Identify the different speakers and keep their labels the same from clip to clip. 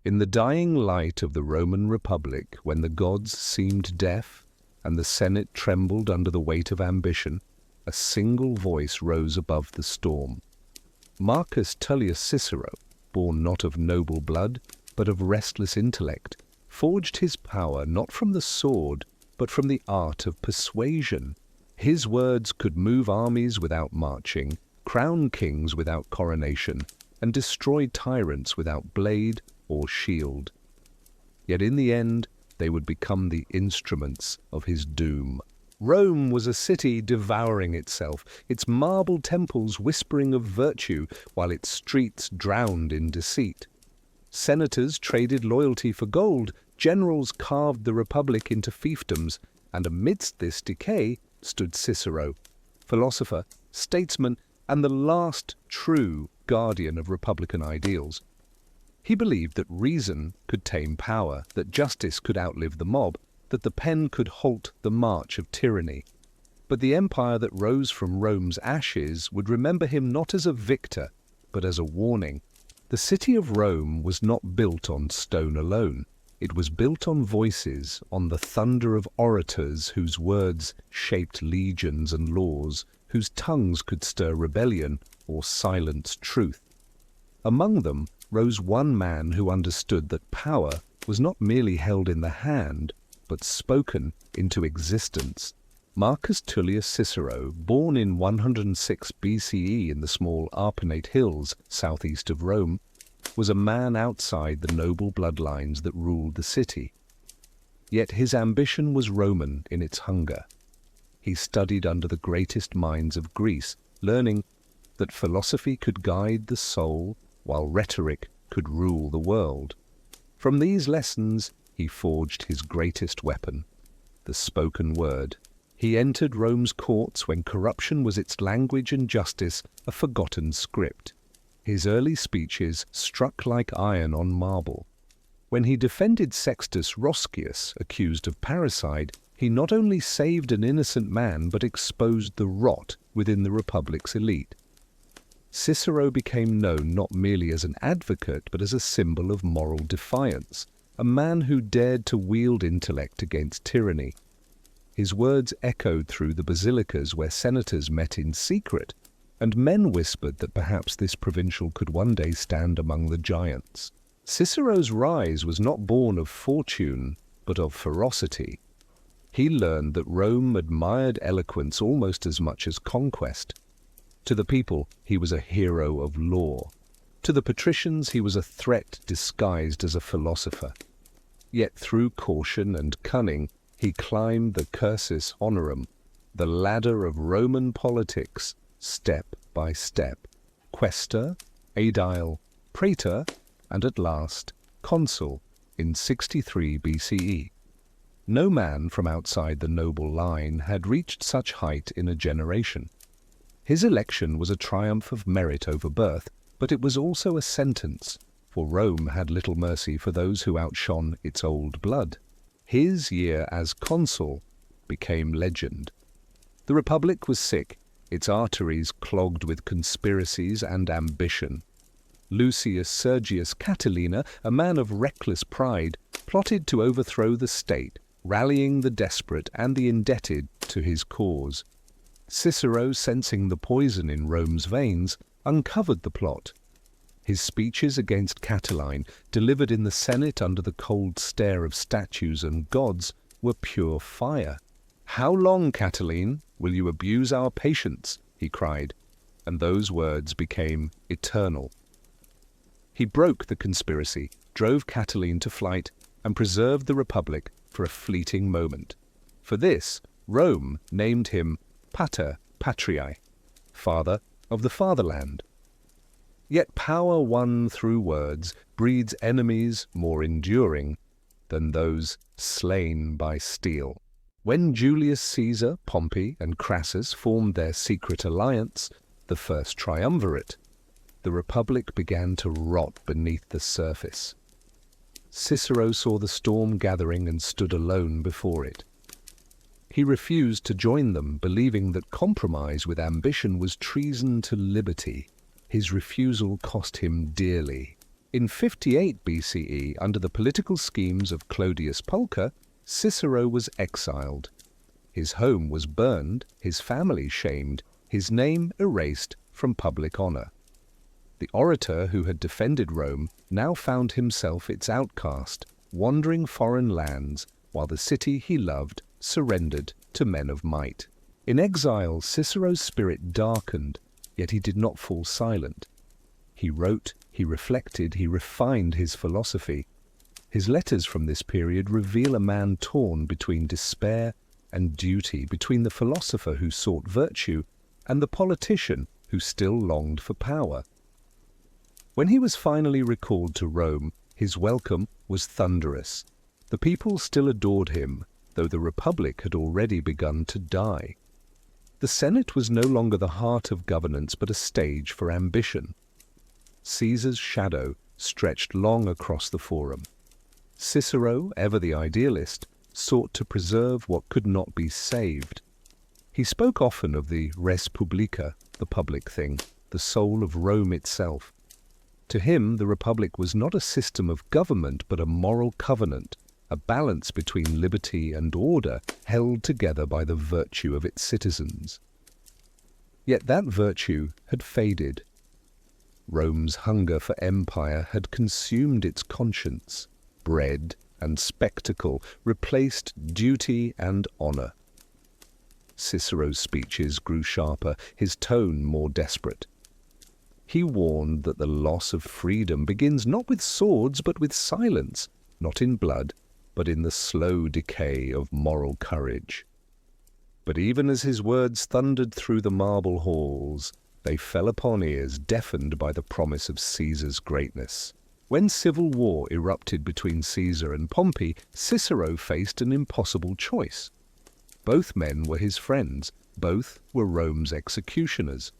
Speaker 1: In the dying light of the Roman Republic, when the gods seemed deaf and the Senate trembled under the weight of ambition, a single voice rose above the storm. Marcus Tullius Cicero, born not of noble blood, but of restless intellect, forged his power not from the sword, but from the art of persuasion. His words could move armies without marching, crown kings without coronation, and destroy tyrants without blade or shield. Yet in the end, they would become the instruments of his doom. Rome was a city devouring itself, its marble temples whispering of virtue, while its streets drowned in deceit. Senators traded loyalty for gold, generals carved the republic into fiefdoms, and amidst this decay stood Cicero, philosopher, statesman, and the last true guardian of republican ideals. He believed that reason could tame power, that justice could outlive the mob, that the pen could halt the march of tyranny. But the empire that rose from Rome's ashes would remember him not as a victor, but as a warning. The city of Rome was not built on stone alone. It was built on voices, on the thunder of orators whose words shaped legions and laws, whose tongues could stir rebellion or silence truth. Among them rose one man who understood that power was not merely held in the hand, but spoken into existence. Marcus Tullius Cicero, born in 106 BCE in the small Apennine Hills southeast of Rome, was a man outside the noble bloodlines that ruled the city. Yet his ambition was Roman in its hunger. He studied under the greatest minds of Greece, learning that philosophy could guide the soul while rhetoric could rule the world. From these lessons, he forged his greatest weapon, the spoken word. He entered Rome's courts when corruption was its language and justice a forgotten script. His early speeches struck like iron on marble. When he defended Sextus Roscius, accused of parricide, he not only saved an innocent man but exposed the rot within the Republic's elite. Cicero became known not merely as an advocate but as a symbol of moral defiance, a man who dared to wield intellect against tyranny. His words echoed through the basilicas where senators met in secret, and men whispered that perhaps this provincial could one day stand among the giants. Cicero's rise was not born of fortune, but of ferocity. He learned that Rome admired eloquence almost as much as conquest. To the people, he was a hero of law. To the patricians, he was a threat disguised as a philosopher. Yet through caution and cunning, he climbed the cursus honorum, the ladder of Roman politics, step by step. Quaestor, aedile, praetor, and at last, consul, in 63 BCE. No man from outside the noble line had reached such height in a generation. His election was a triumph of merit over birth, but it was also a sentence, for Rome had little mercy for those who outshone its old blood. His year as consul became legend. The Republic was sick, its arteries clogged with conspiracies and ambition. Lucius Sergius Catilina, a man of reckless pride, plotted to overthrow the state, rallying the desperate and the indebted to his cause. Cicero, sensing the poison in Rome's veins, uncovered the plot. His speeches against Catiline, delivered in the Senate under the cold stare of statues and gods, were pure fire. "How long, Catiline, will you abuse our patience?" he cried, and those words became eternal. He broke the conspiracy, drove Catiline to flight, and preserved the Republic for a fleeting moment. For this, Rome named him Pater Patriae, father of the fatherland. Yet power won through words breeds enemies more enduring than those slain by steel. When Julius Caesar, Pompey, and Crassus formed their secret alliance, the first triumvirate, the Republic began to rot beneath the surface. Cicero saw the storm gathering and stood alone before it. He refused to join them, believing that compromise with ambition was treason to liberty. His refusal cost him dearly. In 58 BCE, under the political schemes of Clodius Pulcher, Cicero was exiled. His home was burned, his family shamed, his name erased from public honor. The orator who had defended Rome now found himself its outcast, wandering foreign lands, while the city he loved surrendered to men of might. In exile, Cicero's spirit darkened, yet he did not fall silent. He wrote, he reflected, he refined his philosophy. His letters from this period reveal a man torn between despair and duty, between the philosopher who sought virtue and the politician who still longed for power. When he was finally recalled to Rome, his welcome was thunderous. The people still adored him, though the Republic had already begun to die. The Senate was no longer the heart of governance, but a stage for ambition. Caesar's shadow stretched long across the forum. Cicero, ever the idealist, sought to preserve what could not be saved. He spoke often of the res publica, the public thing, the soul of Rome itself. To him, the Republic was not a system of government, but a moral covenant, a balance between liberty and order held together by the virtue of its citizens. Yet that virtue had faded. Rome's hunger for empire had consumed its conscience. Bread and spectacle replaced duty and honor. Cicero's speeches grew sharper, his tone more desperate. He warned that the loss of freedom begins not with swords but with silence, not in blood, but in the slow decay of moral courage. But even as his words thundered through the marble halls, they fell upon ears deafened by the promise of Caesar's greatness. When civil war erupted between Caesar and Pompey, Cicero faced an impossible choice. Both men were his friends, both were Rome's executioners.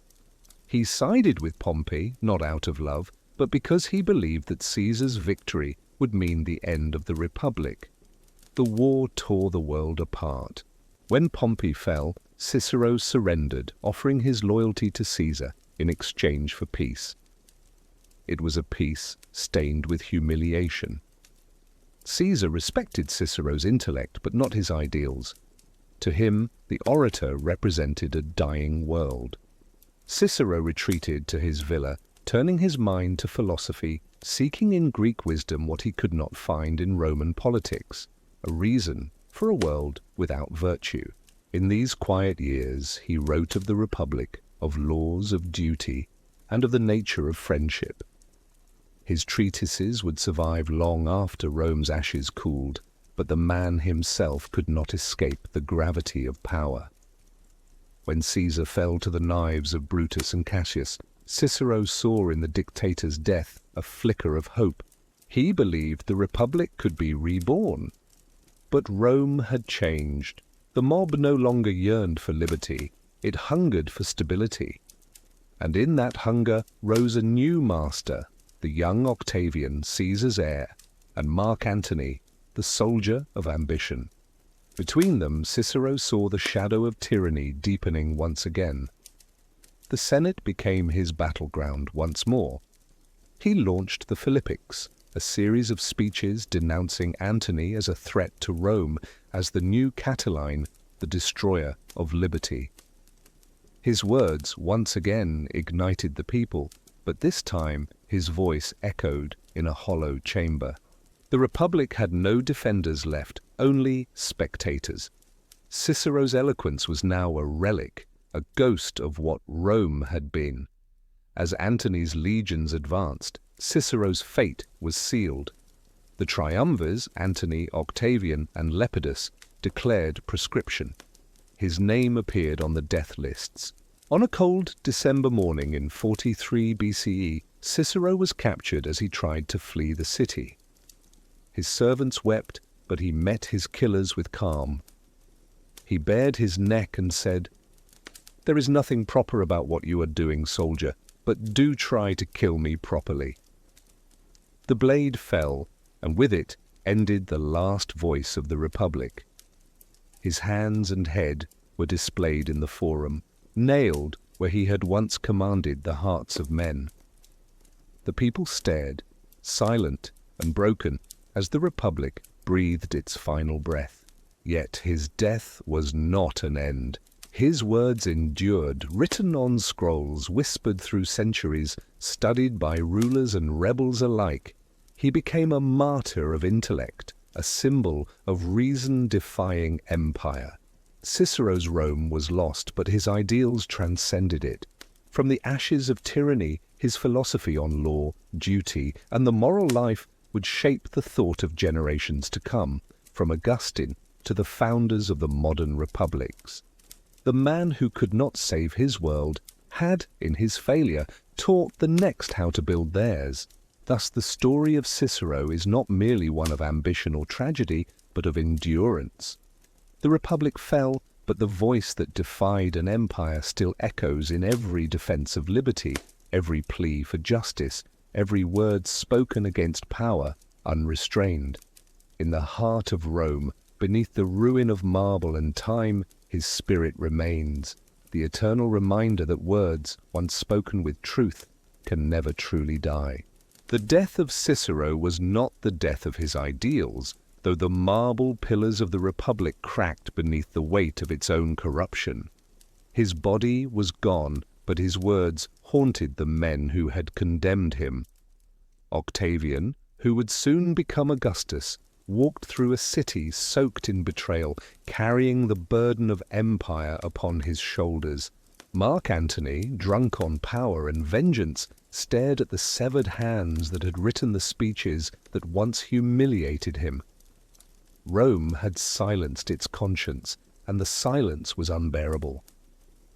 Speaker 1: He sided with Pompey, not out of love, but because he believed that Caesar's victory would mean the end of the Republic. The war tore the world apart. When Pompey fell, Cicero surrendered, offering his loyalty to Caesar in exchange for peace. It was a peace stained with humiliation. Caesar respected Cicero's intellect, but not his ideals. To him, the orator represented a dying world. Cicero retreated to his villa, turning his mind to philosophy, seeking in Greek wisdom what he could not find in Roman politics, a reason for a world without virtue. In these quiet years, he wrote of the Republic, of laws, of duty, and of the nature of friendship. His treatises would survive long after Rome's ashes cooled, but the man himself could not escape the gravity of power. When Caesar fell to the knives of Brutus and Cassius, Cicero saw in the dictator's death a flicker of hope. He believed the Republic could be reborn. But Rome had changed. The mob no longer yearned for liberty, it hungered for stability. And in that hunger rose a new master, the young Octavian, Caesar's heir, and Mark Antony, the soldier of ambition. Between them, Cicero saw the shadow of tyranny deepening once again. The Senate became his battleground once more. He launched the Philippics, a series of speeches denouncing Antony as a threat to Rome, as the new Catiline, the destroyer of liberty. His words once again ignited the people, but this time his voice echoed in a hollow chamber. The Republic had no defenders left, only spectators. Cicero's eloquence was now a relic, a ghost of what Rome had been. As Antony's legions advanced, Cicero's fate was sealed. The triumvirs, Antony, Octavian, and Lepidus, declared proscription. His name appeared on the death lists. On a cold December morning in 43 BCE, Cicero was captured as he tried to flee the city. His servants wept, but he met his killers with calm. He bared his neck and said, "There is nothing proper about what you are doing, soldier, but do try to kill me properly." The blade fell, and with it ended the last voice of the Republic. His hands and head were displayed in the forum, nailed where he had once commanded the hearts of men. The people stared, silent and broken, as the Republic breathed its final breath. Yet his death was not an end. His words endured, written on scrolls, whispered through centuries, studied by rulers and rebels alike. He became a martyr of intellect, a symbol of reason-defying empire. Cicero's Rome was lost, but his ideals transcended it. From the ashes of tyranny, his philosophy on law, duty, and the moral life would shape the thought of generations to come, from Augustine to the founders of the modern republics. The man who could not save his world had, in his failure, taught the next how to build theirs. Thus the story of Cicero is not merely one of ambition or tragedy, but of endurance. The Republic fell, but the voice that defied an empire still echoes in every defense of liberty, every plea for justice, every word spoken against power, unrestrained. In the heart of Rome, beneath the ruin of marble and time, his spirit remains, the eternal reminder that words, once spoken with truth, can never truly die. The death of Cicero was not the death of his ideals, though the marble pillars of the Republic cracked beneath the weight of its own corruption. His body was gone, but his words haunted the men who had condemned him. Octavian, who would soon become Augustus, walked through a city soaked in betrayal, carrying the burden of empire upon his shoulders. Mark Antony, drunk on power and vengeance, stared at the severed hands that had written the speeches that once humiliated him. Rome had silenced its conscience, and the silence was unbearable.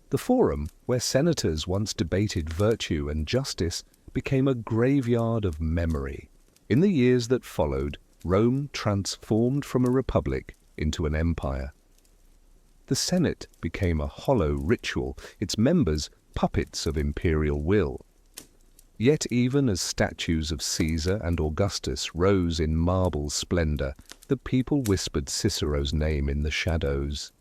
Speaker 1: The Forum, where senators once debated virtue and justice, became a graveyard of memory. In the years that followed, Rome transformed from a republic into an empire. The Senate became a hollow ritual, its members puppets of imperial will. Yet even as statues of Caesar and Augustus rose in marble splendor, the people whispered Cicero's name in the shadows.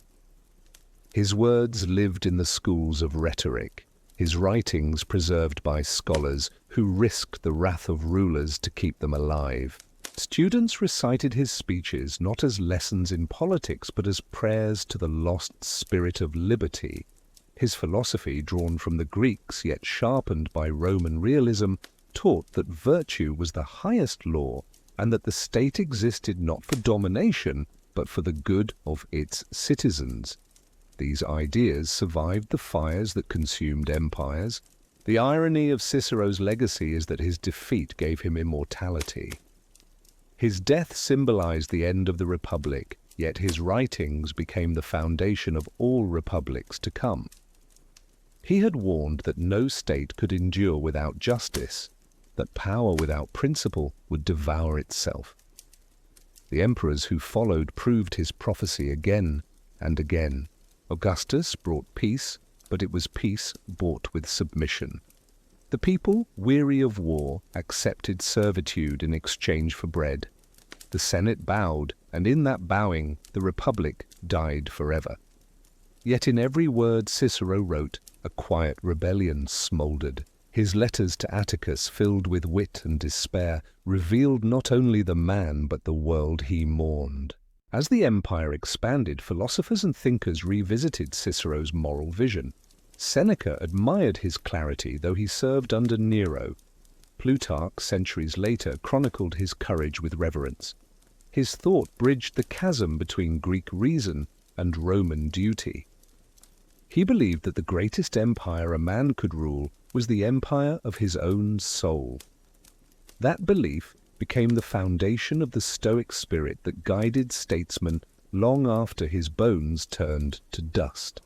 Speaker 1: His words lived in the schools of rhetoric, his writings preserved by scholars who risked the wrath of rulers to keep them alive. Students recited his speeches not as lessons in politics, but as prayers to the lost spirit of liberty. His philosophy, drawn from the Greeks yet sharpened by Roman realism, taught that virtue was the highest law and that the state existed not for domination, but for the good of its citizens. These ideas survived the fires that consumed empires. The irony of Cicero's legacy is that his defeat gave him immortality. His death symbolized the end of the Republic, yet his writings became the foundation of all republics to come. He had warned that no state could endure without justice, that power without principle would devour itself. The emperors who followed proved his prophecy again and again. Augustus brought peace, but it was peace bought with submission. The people, weary of war, accepted servitude in exchange for bread. The Senate bowed, and in that bowing, the Republic died forever. Yet in every word Cicero wrote, a quiet rebellion smouldered. His letters to Atticus, filled with wit and despair, revealed not only the man but the world he mourned. As the empire expanded, philosophers and thinkers revisited Cicero's moral vision. Seneca admired his clarity, though he served under Nero. Plutarch, centuries later, chronicled his courage with reverence. His thought bridged the chasm between Greek reason and Roman duty. He believed that the greatest empire a man could rule was the empire of his own soul. That belief became the foundation of the Stoic spirit that guided statesmen long after his bones turned to dust.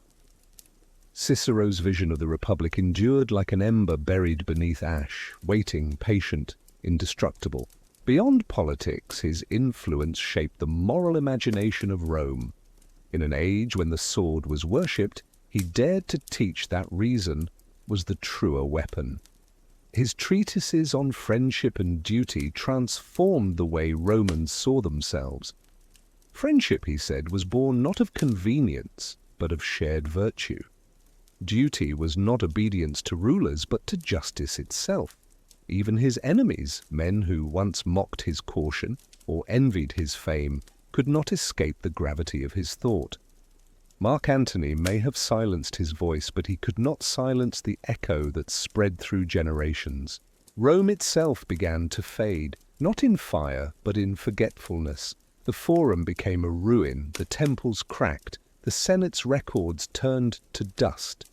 Speaker 1: Cicero's vision of the Republic endured like an ember buried beneath ash, waiting, patient, indestructible. Beyond politics, his influence shaped the moral imagination of Rome. In an age when the sword was worshipped, he dared to teach that reason was the truer weapon. His treatises on friendship and duty transformed the way Romans saw themselves. Friendship, he said, was born not of convenience, but of shared virtue. Duty was not obedience to rulers, but to justice itself. Even his enemies, men who once mocked his caution or envied his fame, could not escape the gravity of his thought. Mark Antony may have silenced his voice, but he could not silence the echo that spread through generations. Rome itself began to fade, not in fire, but in forgetfulness. The Forum became a ruin, the temples cracked, the Senate's records turned to dust.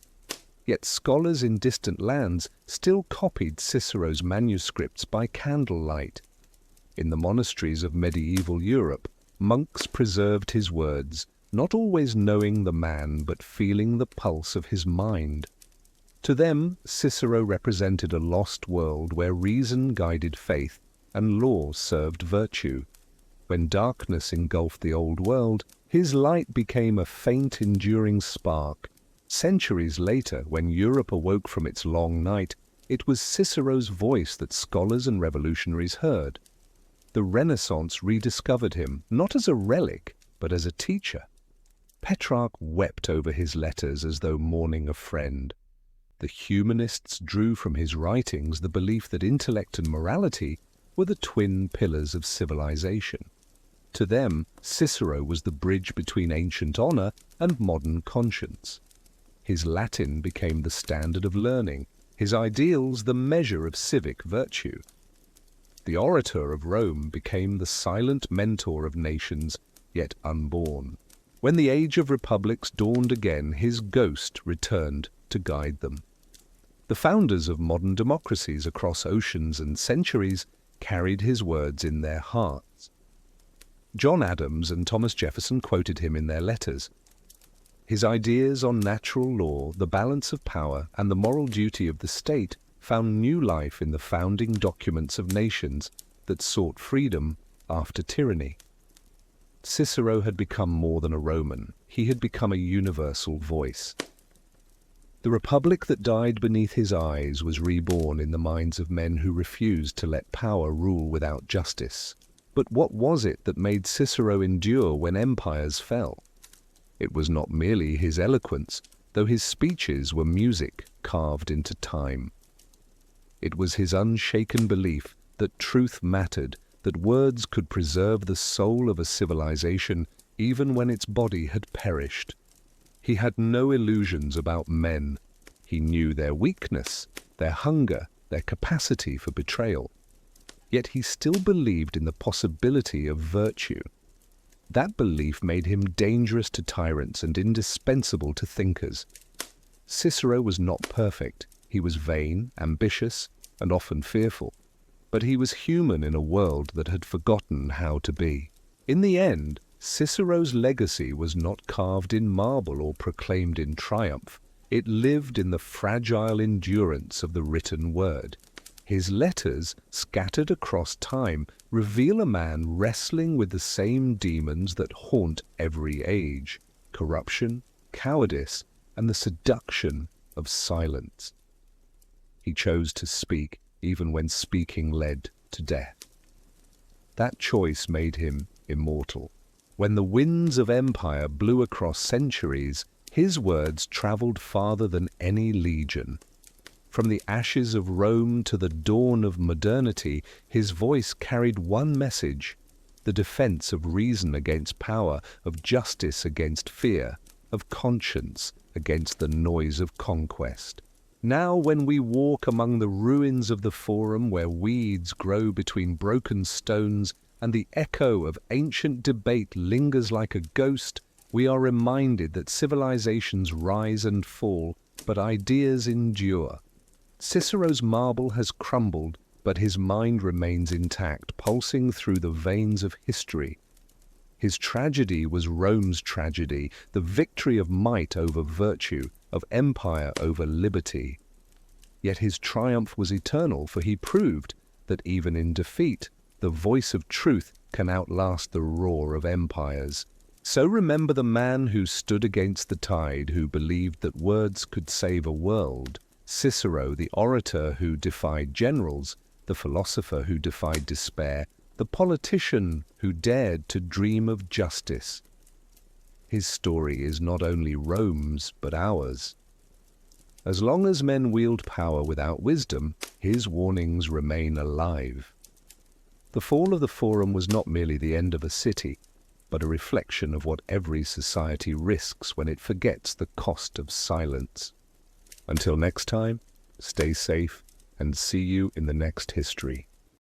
Speaker 1: Yet scholars in distant lands still copied Cicero's manuscripts by candlelight. In the monasteries of medieval Europe, monks preserved his words, not always knowing the man but feeling the pulse of his mind. To them, Cicero represented a lost world where reason guided faith and law served virtue. When darkness engulfed the old world, his light became a faint, enduring spark. Centuries later, when Europe awoke from its long night, it was Cicero's voice that scholars and revolutionaries heard. The Renaissance rediscovered him, not as a relic, but as a teacher. Petrarch wept over his letters as though mourning a friend. The humanists drew from his writings the belief that intellect and morality were the twin pillars of civilization. To them, Cicero was the bridge between ancient honor and modern conscience. His Latin became the standard of learning, his ideals the measure of civic virtue. The orator of Rome became the silent mentor of nations, yet unborn. When the age of republics dawned again, his ghost returned to guide them. The founders of modern democracies across oceans and centuries carried his words in their hearts. John Adams and Thomas Jefferson quoted him in their letters. His ideas on natural law, the balance of power, and the moral duty of the state found new life in the founding documents of nations that sought freedom after tyranny. Cicero had become more than a Roman. He had become a universal voice. The republic that died beneath his eyes was reborn in the minds of men who refused to let power rule without justice. But what was it that made Cicero endure when empires fell? It was not merely his eloquence, though his speeches were music carved into time. It was his unshaken belief that truth mattered, that words could preserve the soul of a civilization even when its body had perished. He had no illusions about men. He knew their weakness, their hunger, their capacity for betrayal. Yet he still believed in the possibility of virtue. That belief made him dangerous to tyrants and indispensable to thinkers. Cicero was not perfect. He was vain, ambitious, and often fearful. But he was human in a world that had forgotten how to be. In the end, Cicero's legacy was not carved in marble or proclaimed in triumph. It lived in the fragile endurance of the written word. His letters, scattered across time, reveal a man wrestling with the same demons that haunt every age: corruption, cowardice, and the seduction of silence. He chose to speak, even when speaking led to death. That choice made him immortal. When the winds of empire blew across centuries, his words traveled farther than any legion. From the ashes of Rome to the dawn of modernity, his voice carried one message: the defense of reason against power, of justice against fear, of conscience against the noise of conquest. Now, when we walk among the ruins of the Forum, where weeds grow between broken stones and the echo of ancient debate lingers like a ghost, we are reminded that civilizations rise and fall, but ideas endure. Cicero's marble has crumbled, but his mind remains intact, pulsing through the veins of history. His tragedy was Rome's tragedy, the victory of might over virtue, of empire over liberty. Yet his triumph was eternal, for he proved that even in defeat, the voice of truth can outlast the roar of empires. So remember the man who stood against the tide, who believed that words could save a world. Cicero, the orator who defied generals, the philosopher who defied despair, the politician who dared to dream of justice. His story is not only Rome's, but ours. As long as men wield power without wisdom, his warnings remain alive. The fall of the Forum was not merely the end of a city, but a reflection of what every society risks when it forgets the cost of silence. Until next time, stay safe and see you in the next history.